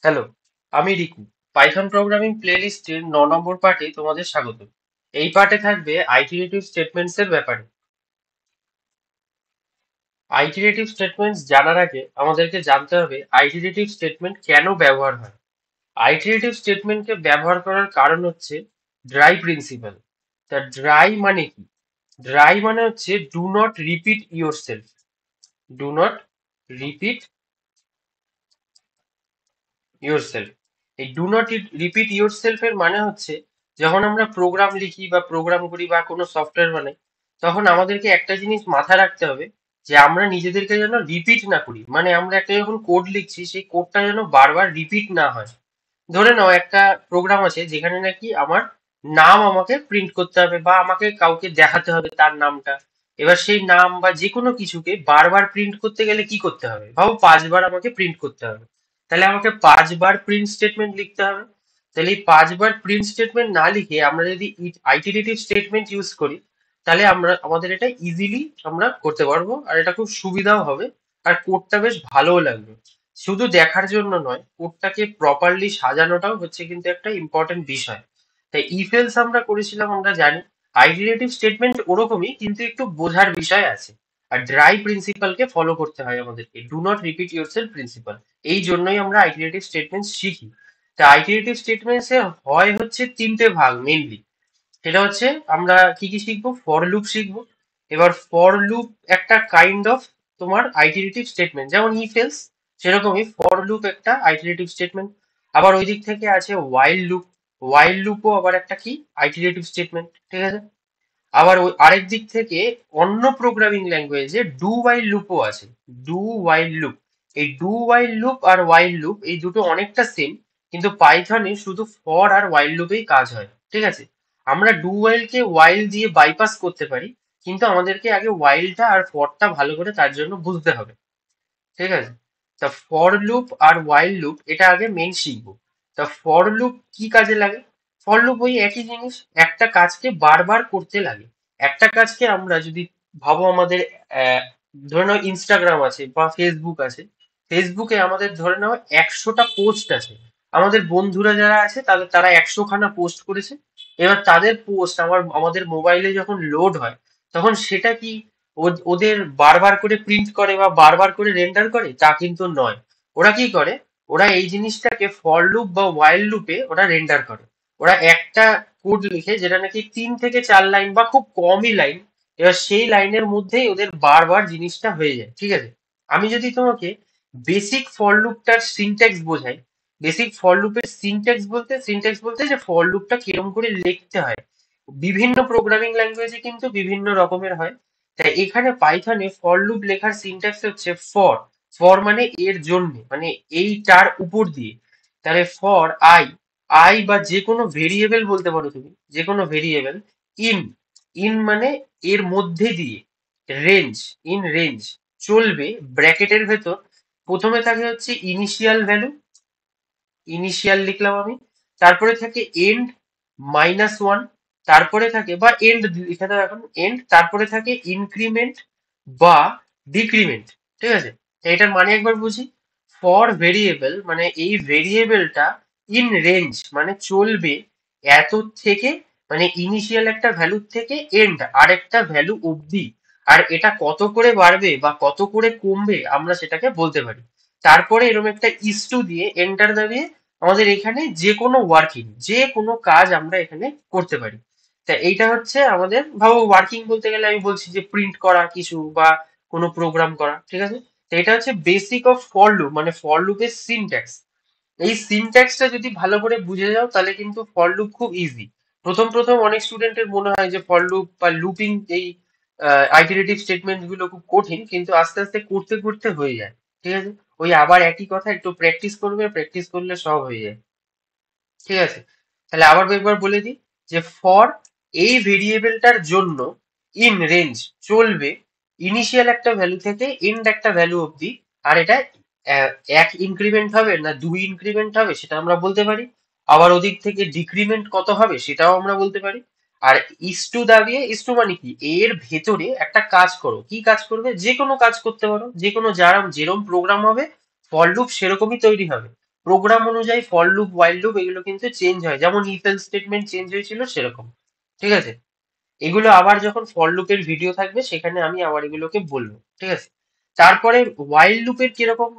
Hello, আমি Riku. Python programming প্লেলিস্টের 9 নম্বর পার্টে তোমাদের স্বাগত। এই পার্টে থাকবে আইটারেটিভ স্টেটমেন্টস এর ব্যাপারে। আইটারেটিভ স্টেটমেন্টস জানার আগে আমাদেরকে জানতে হবে আইটারেটিভ স্টেটমেন্ট কেন ব্যবহার হয়। আইটারেটিভ স্টেটমেন্টকে ব্যবহার করার কারণ হচ্ছে ড্রাই প্রিন্সিপাল। তা ড্রাই মানে কি? ড্রাই মানে হচ্ছে do not repeat your self. Do not repeat yourself। এই ডু নট রিপিট yourself এর মানে হচ্ছে যখন আমরা প্রোগ্রাম লিখি বা প্রোগ্রাম করি বা কোনো সফটওয়্যার বানাই, তখন আমাদেরকে একটা জিনিস মাথায় রাখতে হবে যে আমরা নিজেদেরকে যেন রিপিট না করি। মানে আমরা একটা যখন কোড লিখছি সেই কোডটা যেন বারবার রিপিট না হয়। ধরে নাও একটা প্রোগ্রাম আছে যেখানে নাকি আমার নাম আমাকে প্রিন্ট করতে হবে বা আমাকে কাউকে দেখাতে হবে তার নামটা। এবার সেই নাম বা যে কোনো কিছুকে বারবার প্রিন্ট করতে গেলে কি করতে হবে? ভাবো 5 বার আমাকে প্রিন্ট করতে হবে। তাহলে আমাকে 5 বার প্রিন্ট স্টেটমেন্ট লিখতে হবে। তাহলে এই 5 বার প্রিন্ট স্টেটমেন্ট না লিখে আমরা যদি আইটারেটিভ স্টেটমেন্ট ইউজ করি, তাহলে আমরা আমাদের এটা ইজিলি আমরা করতে পারবো আর এটা খুব সুবিধাও হবে। আর কোডটা বেশ ভালোও লাগবে। শুধু দেখার জন্য নয়, কোডটাকে প্রপারলি সাজানোটাও হচ্ছে কিন্তু একটা ইম্পর্টেন্ট বিষয়। তাই ইফ এলস আমরা করেছিলাম, আমরা জানি আইটারেটিভ স্টেটমেন্ট ওরকমই, কিন্তু একটু বোঝার বিষয় আছে। আর ড্রাই প্রিন্সিপালকে ফলো করতে হয় আমাদেরকে, do not repeat yourself principal. এই জন্যই আমরা আইটারেটিভ স্টেটমেন্ট শিখি। তা আইটারেটিভ স্টেটমেন্টস এর হয় হচ্ছে 3টে ভাগ মেইনলি। সেটা হচ্ছে আমরা কি কি শিখবো, ফর লুপ শিখবো। এবার ফর লুপ একটা কাইন্ড অফ তোমার আইটারেটিভ স্টেটমেন্ট, যেমন ইফ এলস, সেরকমই ফর লুপ একটা আইটারেটিভ স্টেটমেন্ট। আবার ওই দিক থেকে আছে ওয়াইল লুপ। ওয়াইল লুপও আবার একটা কি আইটারেটিভ স্টেটমেন্ট, ঠিক আছে। আবার ওই আরেক দিক থেকে অন্য প্রোগ্রামিং ল্যাঙ্গুয়েজে ডু ওয়াইল লুপও আছে। ডু ওয়াইল লুপ, এই ডু ওয়াইল লুপ আর ওয়াইল লুপ এই দুটো অনেকটা সেম, কিন্তু পাইথনে শুধু ফর আর ওয়াইল লুপেই কাজ হয়, ঠিক আছে। আমরা ডু ওয়াইলকে ওয়াইল দিয়ে বাইপাস করতে পারি, কিন্তু আমাদেরকে আগে ওয়াইলটা আর ফরটা ভালো করে তার জন্য বুঝতে হবে, ঠিক আছে। তা ফর লুপ আর ওয়াইল লুপ এটা আগে মেন শিখবো। তা ফর লুপ কি কাজে লাগে? ফর লুপ ওই একই জিনিস, একটা কাজকে বারবার করতে লাগে। একটা কাজকে আমরা যদি ভাবো আমাদের আহ, ধরে নাও ইনস্টাগ্রাম আছে বা ফেসবুক আছে। ফেসবুকে আমাদের ধরে নাও 100টা পোস্ট আছে। আমাদের বন্ধুরা যারা আছে তাদের তারা 100খানা পোস্ট করেছে। এবার তাদের পোস্ট আমাদের মোবাইলে যখন লোড হয়, তখন সেটা কি ওদের বারবার করে প্রিন্ট করে বা বারবার করে রেন্ডার করে? তা কিন্তু নয়। ওরা কি করে? ওরা এই জিনিসটাকে ফর লুপ বা ওয়াইল লুপে ওরা রেন্ডার করে। ওরা একটা কোড লিখে যেটা নাকি 3 থেকে 4 লাইন বা খুব কমই লাইন। এবার সেই লাইনের মধ্যেই ওদের বারবার জিনিসটা হয়ে যায়, ঠিক আছে। আমি যদি তোমাকে বেসিক ফর লুপটার সিনট্যাক্স বোঝাই, বেসিক ফর লুপের সিনট্যাক্স বলতে যে ফর লুপটা কিরকম করে লিখতে হয়। বিভিন্ন প্রোগ্রামিং ল্যাঙ্গুয়েজে কিন্তু বিভিন্ন রকমের হয়। তাই এখানে পাইথনে ফর লুপ লেখার সিনট্যাক্স হচ্ছে ফর। ফর মানে এর জন্য, মানে এইটার উপর দিয়ে। তাহলে ফর আই, আই বা যে কোনো ভেরিয়েবল বলতে পারো তুমি, যে কোনো ভেরিয়েবল। ইন, ইন মানে এর মধ্যে দিয়ে। রেঞ্জ, ইন রেঞ্জ, চলবে ব্র্যাকেটের ভেতর। প্রথমে থাকে হচ্ছে ইনিশিয়াল ভ্যালু, ইনিশিয়াল লিখলাম আমি। তারপরে থাকে এন্ড -1। তারপরে থাকে বা এন্ড লিখে দাও এখন, এন্ড। তারপরে থাকে ইনক্রিমেন্ট বা ডিক্রিমেন্ট, ঠিক আছে। তো এটার মানে একবার বুঝি। ফর ভেরিয়েবল মানে এই ভেরিয়েবলটা ইন রেঞ্জ মানে চলবে এত থেকে, মানে ইনিশিয়াল একটা ভ্যালু থেকে এন্ড আরেকটা ভ্যালু অবধি। আর এটা কত করে বাড়বে বা কত করে কমবে আমরা সেটাকে বলতে পারি। তারপরে এরকম একটা ইস টু দিয়ে এন্টার দাবিয়ে আমাদের এখানে যে কোনো ওয়ার্কিং, যে কোনো কাজ আমরা এখানে করতে পারি। তা এইটা হচ্ছে আমাদের, ভাবো ওয়ার্কিং বলতে গেলে আমি বলছি যে প্রিন্ট করা কিছু বা কোনো প্রোগ্রাম করা, ঠিক আছে। তো এটা হচ্ছে বেসিক অফ ফর লুপ, মানে ফর লুপের সিনট্যাক্স। এই সিনট্যাক্সটা যদি ভালো করে বুঝে যাও তাহলে কিন্তু ফর লুপ খুব ইজি। প্রথম প্রথম অনেক স্টুডেন্টের মনে হয় যে ফর লুপ বা লুপিং এই আইটারেটিভ স্টেটমেন্ট গুলো খুব কঠিন, কিন্তু আস্তে আস্তে করতে করতে হয়ে যায়, ঠিক আছে। ওই আবার একই কথা, একটু প্র্যাকটিস করবে, প্র্যাকটিস করলে সব হয়ে যায়, ঠিক আছে। তাহলে আবার একবার বলে দিই যে ফর এই ভেরিয়েবলটার জন্য ইন রেঞ্জ চলবে ইনিশিয়াল একটা ভ্যালু থেকে এন্ড একটা ভ্যালু অবধি। আর এটা আহ, এক ইনক্রিমেন্ট হবে না 2 ইনক্রিমেন্ট হবে সেটা আমরা বলতে পারি। আবার ওদিক থেকে ডিক্রিমেন্ট কত হবে সেটাও আমরা বলতে পারি। আর ইস টু দাঁড়িয়ে, ইস টু মানে কি, এর ভেতরে একটা কাজ করো। কি কাজ করবে? যে কোনো কাজ করতে পারো, যে কোনো যারা যেরকম প্রোগ্রাম হবে ফর লুপ সেরকমই তৈরি হবে। প্রোগ্রাম অনুযায়ী ফর লুপ ওয়াইল লুপ এগুলো কিন্তু চেঞ্জ হয়, যেমন ইফ এলস স্টেটমেন্ট চেঞ্জ হয়েছিল সেরকম। ঠিক আছে, এগুলো আবার যখন ফর লুপের ভিডিও থাকবে সেখানে আমি আবার এগুলোকে বলবো। ঠিক আছে, তারপরে ওয়াইল লুপের কিরকম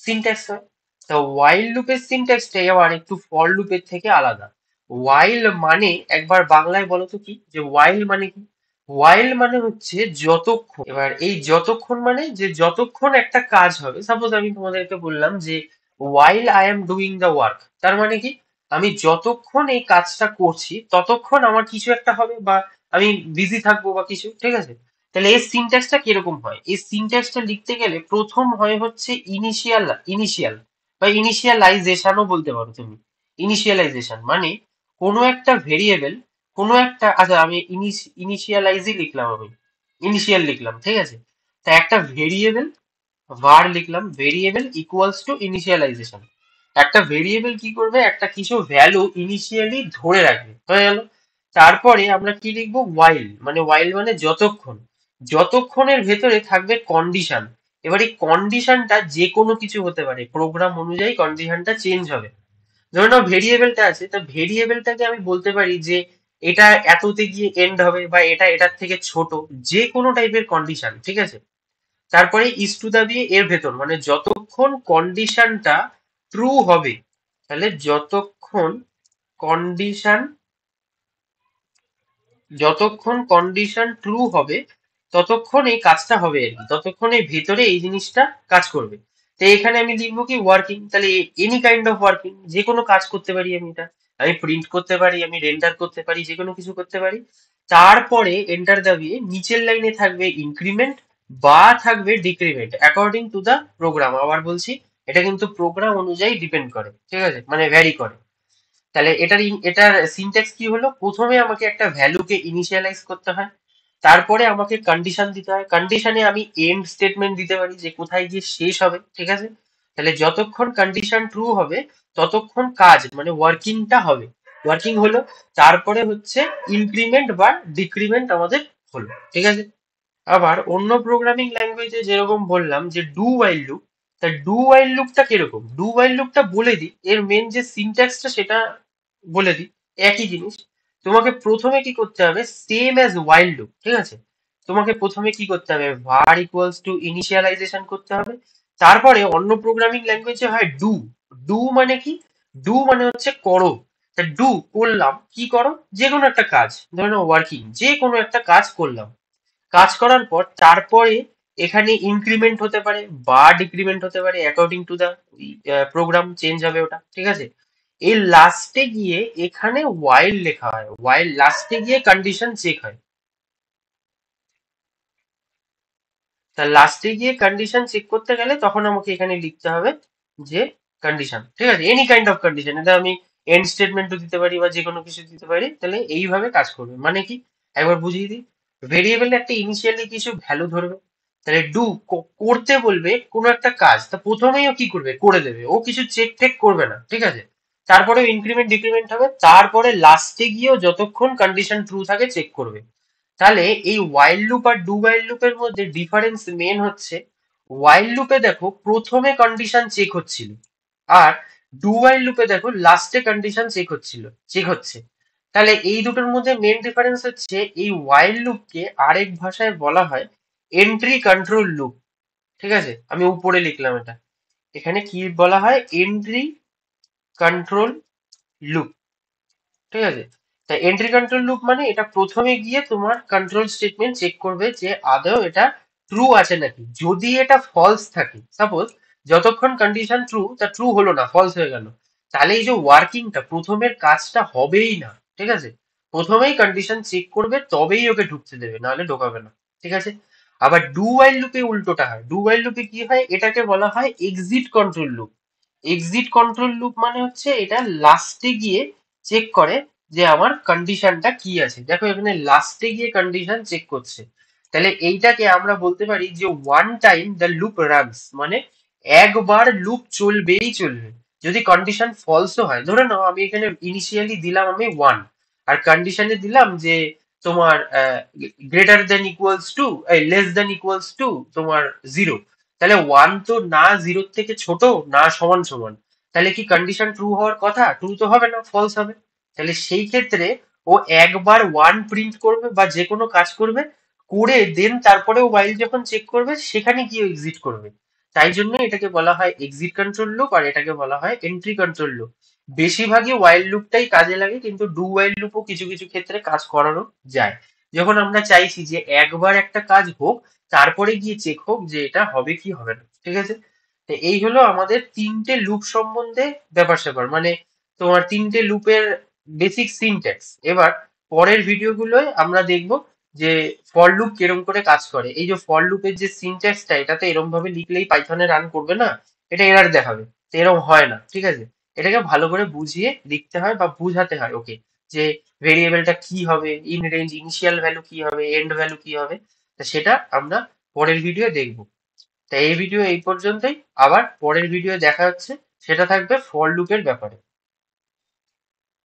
সিনট্যাক্স হয়, তো ওয়াইল লুপের সিনট্যাক্সটাই আবার একটু ফর লুপের থেকে আলাদা। ওয়াইল মানে, একবার বাংলায় বলো তো কি, যে ওয়াইল মানে কি? ওয়াইল মানে হচ্ছে যতক্ষণ, এবার এই যতক্ষণ মানে যে যতক্ষণ একটা কাজ হবে, সাপোজ আমি তোমাদেরকে বললাম যে while I am doing the work, তার মানে কি, আমি যতক্ষণ এই কাজটা করছি ততক্ষণ আমার কিছু একটা হবে, বা আমি বিজি থাকবো বা কিছু। ঠিক আছে, তাহলে এর সিনট্যাক্সটা কিরকম হয়? এই সিনট্যাক্সটা লিখতে গেলে প্রথম হয় হচ্ছে ইনিশিয়াল, ইনিশিয়াল বা ইনিশিয়ালাইজেশনও বলতে পারো তুমি। ইনিশিয়ালাইজেশন মানে কোনো একটা ভেরিয়েবল, কোনো একটা, আচ্ছা আমি ইনিশিয়ালাইজই লিখলাম, আমি ইনিশিয়াল লিখলাম, ঠিক আছে, তা একটা ভেরিয়েবল var লিখলাম, ভেরিয়েবল ইকুয়ালস টু ইনিশিয়ালাইজেশন। একটা ভেরিয়েবল কি করবে, একটা কিছু ভ্যালু ইনিশিয়ালি ধরে রাখবে, হয়ে গেল। তারপরে আমরা কি লিখবো, ওয়াইল মানে, ওয়াইল মানে যতক্ষণ, যতক্ষণের ভেতরে থাকবে কন্ডিশন। এবার এই কন্ডিশনটা যে কোনো কিছু হতে পারে, প্রোগ্রাম অনুযায়ী কন্ডিশনটা চেঞ্জ হবে। ধরে নাও ভেরিয়েবলটা আছে, তা ভেরিয়েবলটাকে আমি বলতে পারি যে এটা এততে গিয়ে এন্ড হবে, বা এটা এটার থেকে ছোট, যে কোনো টাইপের কন্ডিশন। ঠিক আছে, তারপরে ইস টু দা দিয়ে এর ভেতর, মানে যতক্ষণ কন্ডিশনটা ট্রু হবে, তাহলে কন্ডিশন যতক্ষণ কন্ডিশন ট্রু হবে ততক্ষণ এই কাজটা হবে আর কি, ততক্ষণ এই ভেতরে এই জিনিসটা কাজ করবে। তো এখানে আমি লিখবো কি, ওয়ার্কিং, তাহলে এনি কাইন্ড অফ ওয়ার্কিং, যে কোনো কাজ করতে পারি আমি, এটা আমি প্রিন্ট করতে পারি, আমি রেন্ডার করতে পারি, যে কোনো কিছু করতে পারি। তারপরে এন্টার দাবিয়ে নিচের লাইনে থাকবে ইনক্রিমেন্ট বা থাকবে decrement according to the program. আবার বলছি, এটা কিন্তু প্রোগ্রাম অনুযায়ী ডিপেন্ড করে, ঠিক আছে, মানে ভ্যারি করে। তাহলে এটার সিনট্যাক্স কি হলো, প্রথমে আমাকে একটা ভ্যালুকে ইনিশিয়ালাইজ করতে হয়, তারপরে আমাকে কন্ডিশন দিতে হয়, কন্ডিশনে আমি এন্ড স্টেটমেন্ট দিতে পারি যে কোথায় গিয়ে শেষ হবে। ঠিক আছে, তাহলে যতক্ষণ কন্ডিশন ট্রু হবে ততক্ষণ কাজ মানে ওয়ার্কিংটা হবে, ওয়ার্কিং হলো। তারপরে হচ্ছে ইনক্রিমেন্ট বা ডিক্রিমেন্ট আমাদের হলো। ঠিক আছে, আবার অন্য প্রোগ্রামিং ল্যাঙ্গুয়েজে যেরকম বললাম যে ডু ওয়াইল লুপ, তা ডু ওয়াইল লুপটা কিরকম, ডু ওয়াইল লুপটা বলে দিই, এর মেন যে সিনট্যাক্সটা সেটা বলে দিই। একই জিনিস, তোমাকে প্রথমে কি করতে হবে, সেম অ্যাজ ওয়াইল লুপ, ঠিক আছে, তোমাকে প্রথমে কি করতে হবে, var ইকুয়ালস টু ইনিশিয়ালাইজেশন করতে হবে। তারপরে অন্য প্রোগ্রামিং ল্যাঙ্গুয়েজে হয় ডু। ডু মানে কি, ডু মানে হচ্ছে করো। তা ডু করলাম, কি করো, যে কোনো একটা কাজ, ধরে নাও ওয়ার্কিং, যে কোনো একটা কাজ করলাম, কাজ করার পর তারপরে এখানে ইনক্রিমেন্ট হতে পারে বা ডিক্রিমেন্ট হতে পারে according to the program, change হবে ওটা। ঠিক আছে, এই লাস্টে গিয়ে এখানে ওয়াইল লেখা হয়, ওয়াইল লাস্টে গিয়ে কন্ডিশন চেক হয়। তা লাস্টে গিয়ে কন্ডিশন চেক করতে গেলে তখন আমাকে এখানে লিখতে হবে যে কন্ডিশন। ঠিক আছে, এনি কাইন্ড অফ কন্ডিশন, এটা আমি এন্ড স্টেটমেন্টও দিতে পারি বা যে কোনো কিছু দিতে পারি। তাহলে এইভাবে কাজ করবে, মানে কি, একবার বুঝিয়ে দিই। ভেরিয়েবলে একটা ইনিশিয়ালি কিছু ভ্যালু ধরবে, তাহলে ডু করতে বলবে কোনো একটা কাজ, তা প্রথমেই ও কি করবে, করে দেবে, ও কিছু চেক টেক করবে না। ঠিক আছে, তারপরে ইনক্রিমেন্ট ডিক্রিমেন্ট হবে, তারপরে লাস্টে গিয়েও যতক্ষণ কন্ডিশন ট্রু থাকে চেক করবে। তাহলে এই ওয়াইল লুপ আর ডু ওয়াইল লুপের মধ্যে ডিফারেন্স মেন হচ্ছে, ওয়াইল লুপে দেখো প্রথমে কন্ডিশন চেক হচ্ছিল, আর ডু ওয়াইল লুপে দেখো লাস্টে কন্ডিশন চেক হচ্ছে। তাহলে এই দুটোর মধ্যে মেন ডিফারেন্স হচ্ছে, এই ওয়াইল লুপকে আরেক ভাষায় বলা হয় এন্ট্রি কন্ট্রোল লুপ। ঠিক আছে, আমি উপরে লিখলাম এটা, এখানে কি বলা হয়, এন্ট্রি কন্ট্রোল লুপ। ঠিক আছে, তা এন্ট্রি কন্ট্রোল লুপ মানে এটা প্রথমে গিয়ে তোমার কন্ট্রোল স্টেটমেন্ট চেক করবে যে আদৌ এটা ট্রু আছে নাকি। যদি এটা ফলস থাকে, সাপোজ যতক্ষণ কন্ডিশন ট্রু, তা ট্রু হলো না, ফলস হয়ে গেল, তাহলে এই যে ওয়ার্কিংটা প্রথমের কাজটা হবেই না। ঠিক আছে, প্রথমেই কন্ডিশন চেক করবে তবেই ওকে ঢুকতে দেবে, নাহলে ঢোকাবে না। ঠিক আছে, আবার ডু ওয়াইল লুপে উল্টোটা হয়, ডু ওয়াইল লুপে কি হয়, এটাকে বলা হয় exit control loop. Exit control loop মানে হচ্ছে এটা লাস্টে গিয়ে চেক করে যে আমার কন্ডিশনটা কি আছে। দেখো এখানে লাস্টে গিয়ে কন্ডিশন চেক করছে, তাহলে এইটাকে আমরা বলতে পারি যে one time the loop runs, মানে একবার লুপ চলবেই চলবে। যদি কন্ডিশন ফলসও হয়, ধরে নাও আমি এখানে ইনিশিয়ালি দিলাম আমি ওয়ান, আর কন্ডিশনে দিলাম যে তোমার greater than equals to, less than equals to তোমার জিরো, তাহলে ওয়ান তো না জিরোর থেকে ছোট, না সমান সমান, তাহলে কি কন্ডিশন ট্রু হওয়ার কথা? ট্রু তো হবে না, ফলস হবে। তাহলে সেই ক্ষেত্রে ও একবার ওয়ান প্রিন্ট করবে বা যে কোনো কাজ করবে, করে দেন তারপরে ও while যখন চেক করবে সেখানে গিয়ে এক্সিট করবে। তাই জন্য এটাকে বলা হয় এক্সিট কন্ট্রোল লুপ, আর এটাকে বলা হয় এন্ট্রি কন্ট্রোল লুপ। বেশিরভাগই while লুপটাই কাজে লাগে, কিন্তু ডু while লুপও কিছু কিছু ক্ষেত্রে কাজ করানো যায়। যখন আমরা চাইছি যে একবার একটা কাজ হোক, তারপরে গিয়ে চেক হোক যে এটা হবে কি হবে না, ঠিক আছে? তো এই হলো আমাদের তিনটে লুপ সম্বন্ধে ব্যাপার স্যাপার, মানে তোমার তিনটে লুপের বেসিক সিনট্যাক্স। এবার পরের ভিডিওগুলোয় আমরা দেখব যে ফর লুপ কিরম করে কাজ করে। এই যে ফর লুপের যে সিনট্যাক্সটা, এটাতে এরম ভাবে লিখলেই পাইথনে রান করবে না, এটা এরার দেখাবে। তো এরম হয় না, ঠিক আছে? এটাকে ভালো করে বুঝিয়ে লিখতে হয় বা বুঝাতে হয় ওকে, যে ভেরিয়েবলটা কি হবে, ইন রেঞ্জ ইনিশিয়াল ভ্যালু কি হবে, এন্ড ভ্যালু কি হবে। তো সেটা আমরা পরের ভিডিও দেখবো। তাই এই ভিডিও এই পর্যন্তই, আবার পরের ভিডিও দেখা হচ্ছে, সেটা থাকবে ফর লুপের ব্যাপারে।